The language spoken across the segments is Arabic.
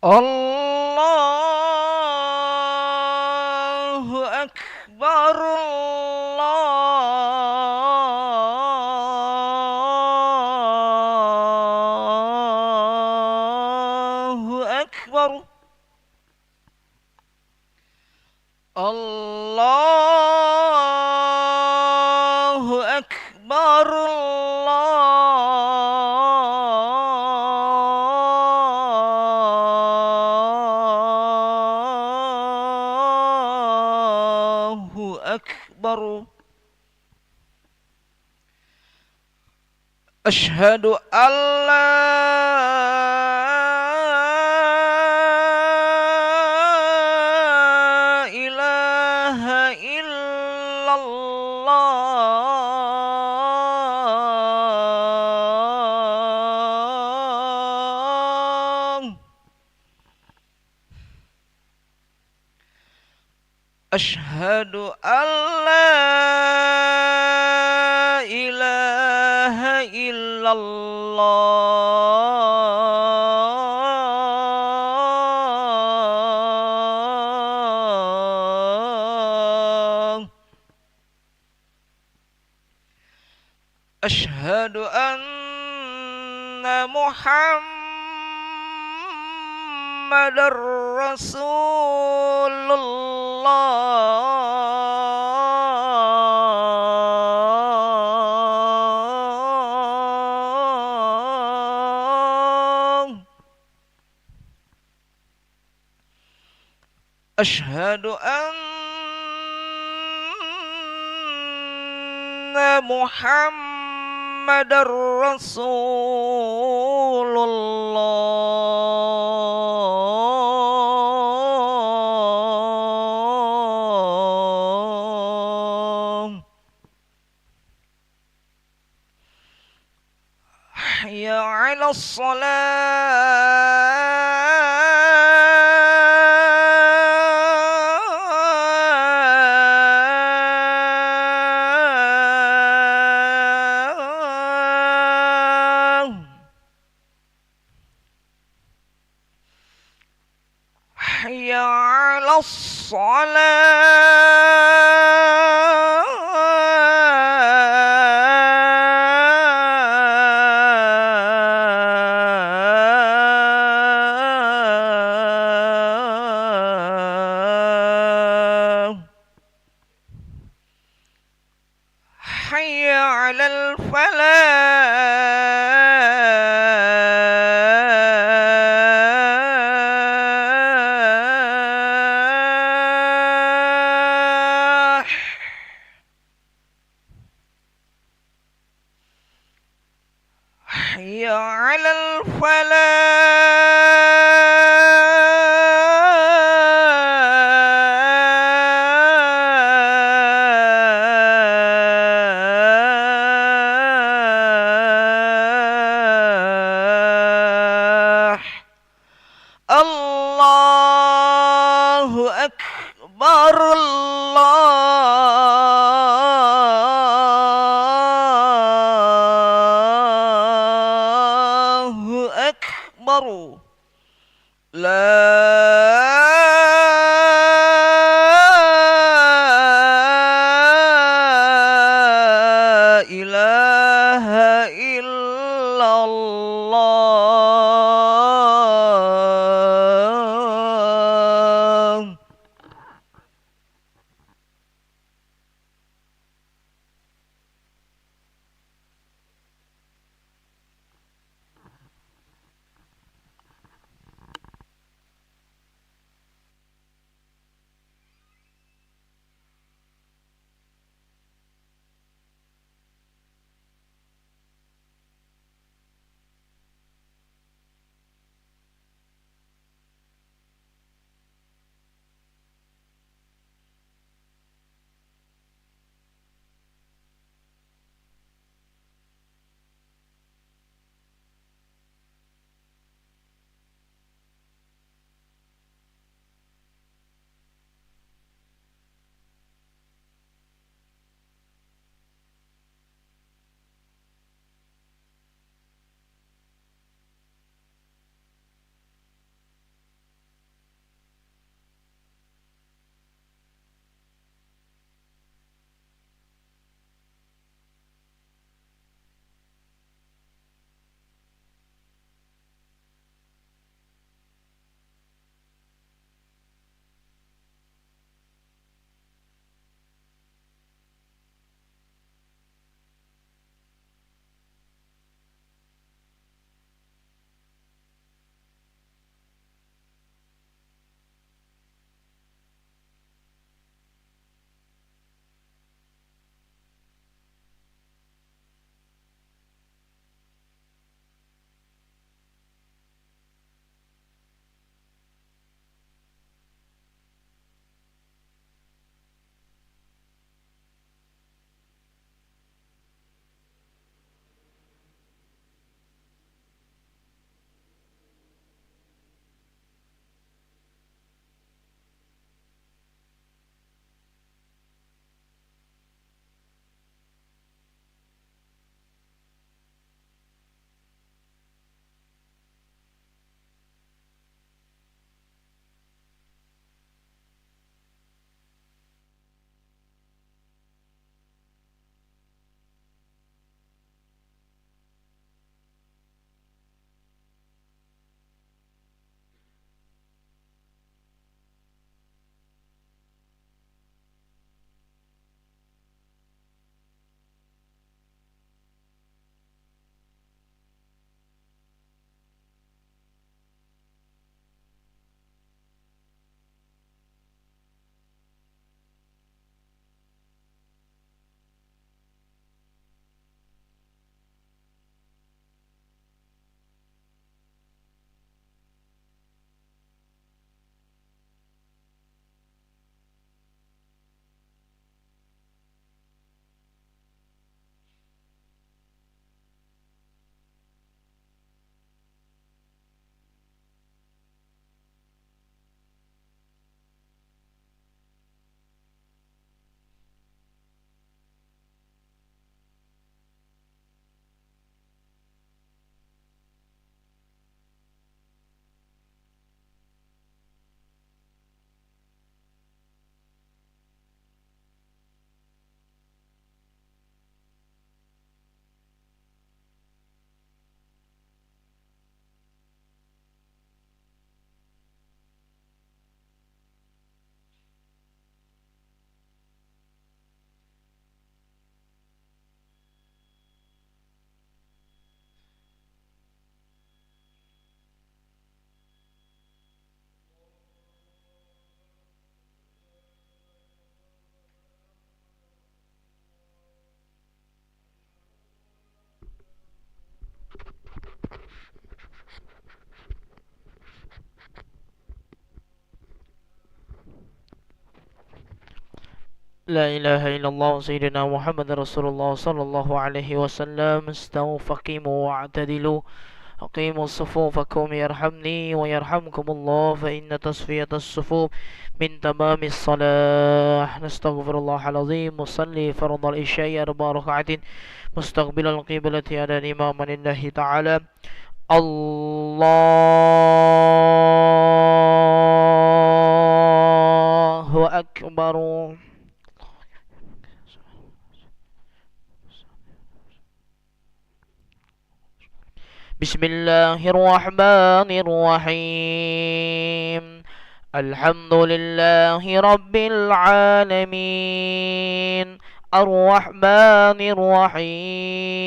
Allahu Akbar, Allahu Akbar, Allahu Akbar, Allahu Akbar. Asyhadu an la ilaha illallah. Asyhadu an la ilaha illallah. Asyhadu anna Muhammadar Rasulullah. Asyhadu anna Muhammadar Rasulullah. Hayya 'alas shalah. Hayya 'alas shalah. Hayya 'alal falah. Hayya 'alal falah. Allahu Akbar, Allahu Akbar. La ilaha illallah. لا إله إلا الله سيدنا محمد رسول الله صلى الله عليه وسلم. استووا فقيموا واعتدلوا، أقيموا صفوفكم يرحمني ويرحمكم الله، فإن تصفية الصفوف من تمام الصلاة. نستغفر الله العظيم. وصلي فرض العشاء 4 ركعات مستقبل القبلة على الإمام لله تعالى. الله أكبر. بسم الله الرحمن الرحيم. الحمد لله رب العالمين، الرحمن الرحيم،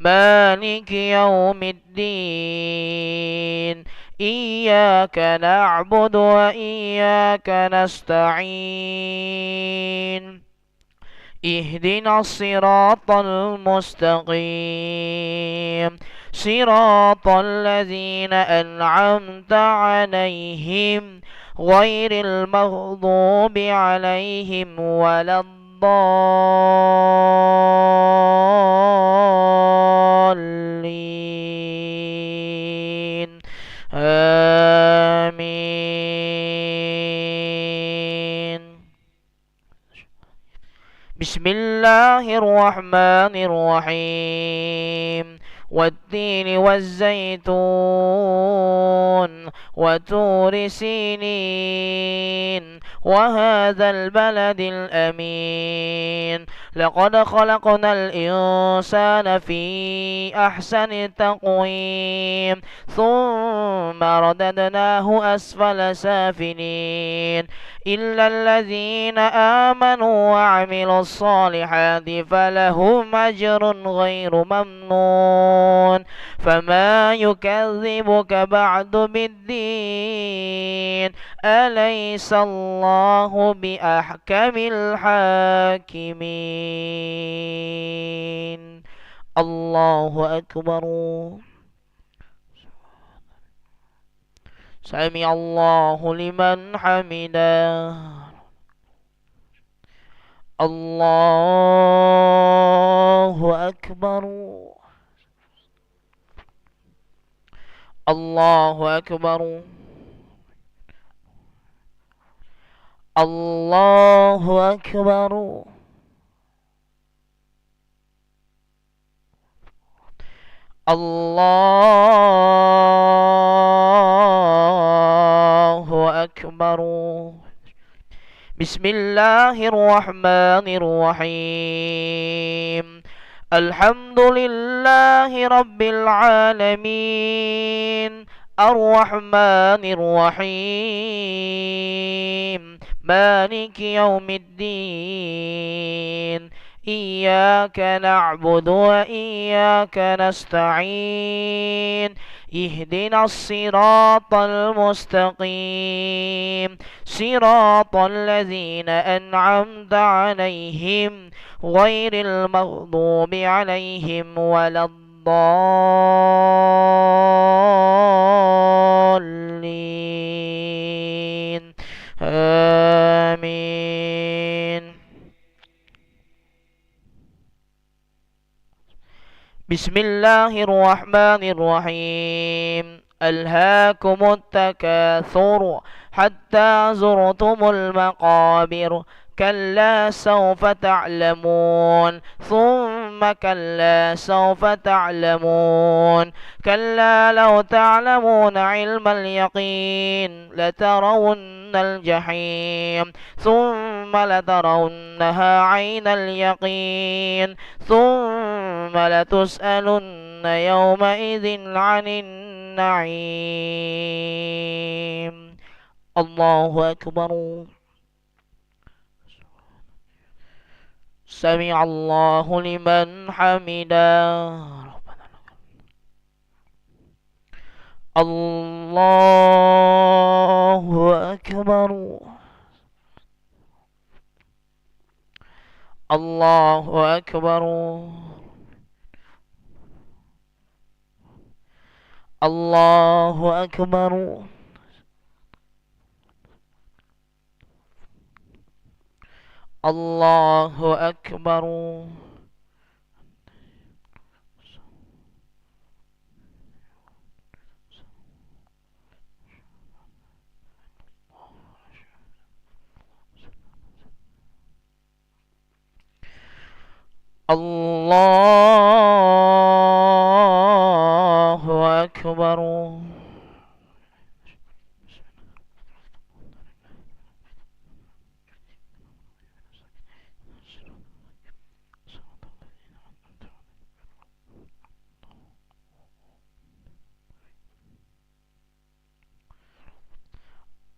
مالك يوم الدين. إياك نعبد وإياك نستعين. اهدنا الصراط المستقيم، صراط الذين أنعمت عليهم غير المغضوب عليهم ولا الضالين. آمين. بسم الله الرحمن الرحيم. والتين والزيتون وطور سينين وهذا البلد الأمين. لقد خلقنا الإنسان في أحسن تقويم ثم رددناه أسفل سافلين إلا الذين آمنوا وعملوا الصالحات فلهم أجر غير ممنون. فما يكذبك بعد بالدين، أليس الله بأحكم الحاكمين. الله أكبر. سمع الله لمن حمده. الله أكبر. الله أكبر. الله أكبر. الله أكبر. بسم الله الرحمن الرحيم. الحمد لله رب العالمين، الرحمن الرحيم، مالك يوم الدين. إياك نعبد وإياك نستعين. اهدنا الصراط المستقيم، صراط الذين أنعمت عليهم غير المغضوب عليهم ولا الضالين. آمين. بسم الله الرحمن الرحيم. ألهاكم التكاثر حتى زرتم المقابر، كلا سوف تعلمون ثم كلا سوف تعلمون. كلا لو تعلمون علم اليقين لترون الجحيم ثم لترونها عين اليقين ثم لتسألن يومئذ عن النعيم. الله أكبر. سمع الله لمن حمده. الله أكبر. الله أكبر. الله أكبر. الله أكبر. الله أكبر.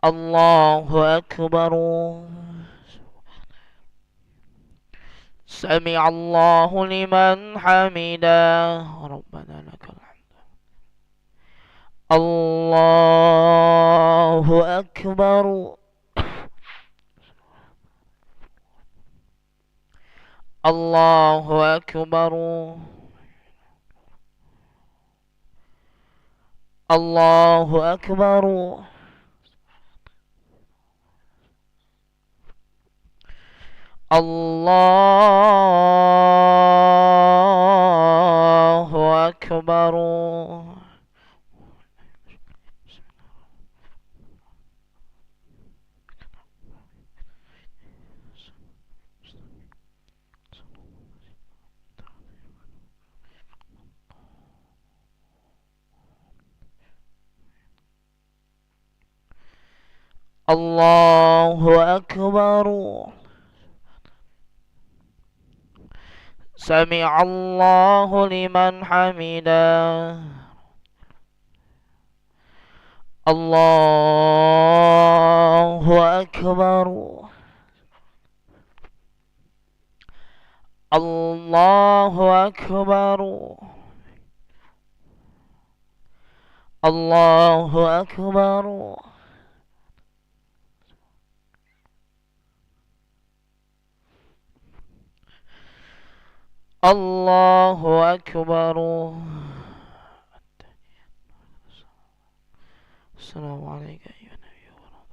الله أكبر. سمع الله لمن حمده ربنا لك الحمد. الله أكبر. الله أكبر. الله أكبر. الله أكبر. الله أكبر. سمع الله لمن حمده. الله أكبر. الله أكبر. الله أكبر. الله أكبر. السلام عليك أيها النبي ورحمة الله.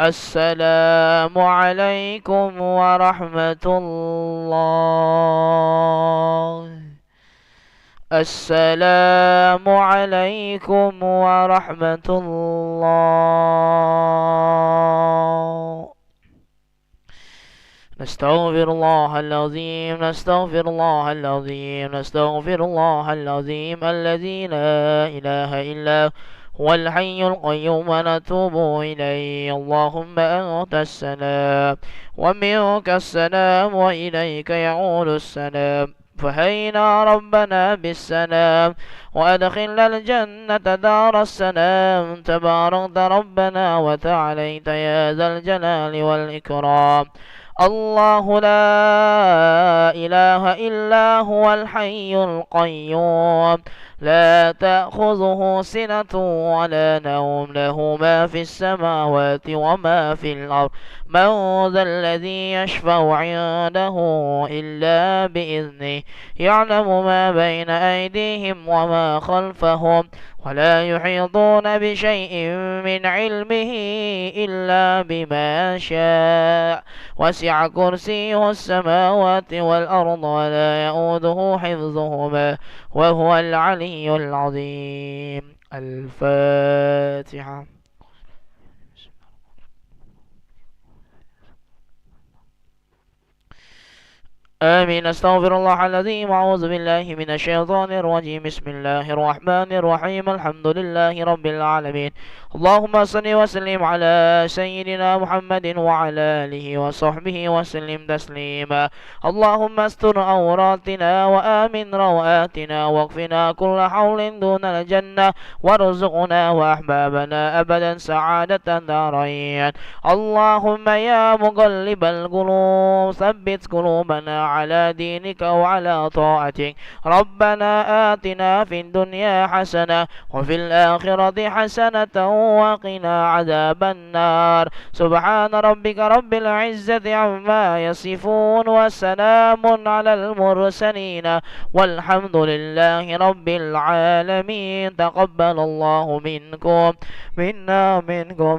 السلام عليكم ورحمة الله. السلام عليكم ورحمة الله. نستغفر الله العظيم. نستغفر الله العظيم. نستغفر الله العظيم الذي لا إله إلا هو الحي القيوم ونتوب إليه. اللهم أنت السلام ومنك السلام وإليك يعود السلام. فهينا ربنا بالسلام وأدخلنا الجنة دار السلام. تباركت ربنا وتعاليت يا ذا الجلال والإكرام. الله لا إله إلا هو الحي القيوم لا تأخذه سنة ولا نوم. له ما في السماوات وما في الأرض. من ذا الذي يشفع عنده إلا بإذنه. يعلم ما بين أيديهم وما خلفهم ولا يحيطون بشيء من علمه إلا بما شاء. وسع كرسيه السماوات والأرض ولا يؤوده حفظهما وهو العلي العظيم. الفاتحة. آمين. أستغفر الله العظيم. أعوذ بالله من الشيطان الرجيم. بسم الله الرحمن الرحيم. الحمد لله رب العالمين. اللهم صل وسلم على سيدنا محمد وعلى آله وصحبه وسلم تسليما. اللهم استر عوراتنا وآمن روآتنا واكفنا كل حول دون الجنة وارزقنا وأحبابنا أبدا سعادة دارين. اللهم يا مقلب القلوب ثبت قلوبنا على دينك وعلى طاعتك. ربنا آتنا في الدنيا حسنة وفي الآخرة حسنة وقنا عذاب النار. سبحان ربك رب العزة عما يصفون وسلام على المرسلين والحمد لله رب العالمين. تقبل الله منكم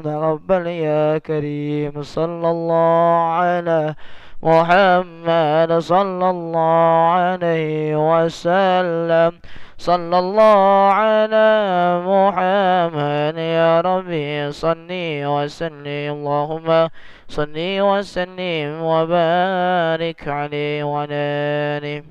تقبل يا كريم. صلى الله على محمد صلى الله عليه وسلم. صلى الله على محمد يا ربي صل وسلم. اللهم صل وسلم وبارك عليه وعلى آله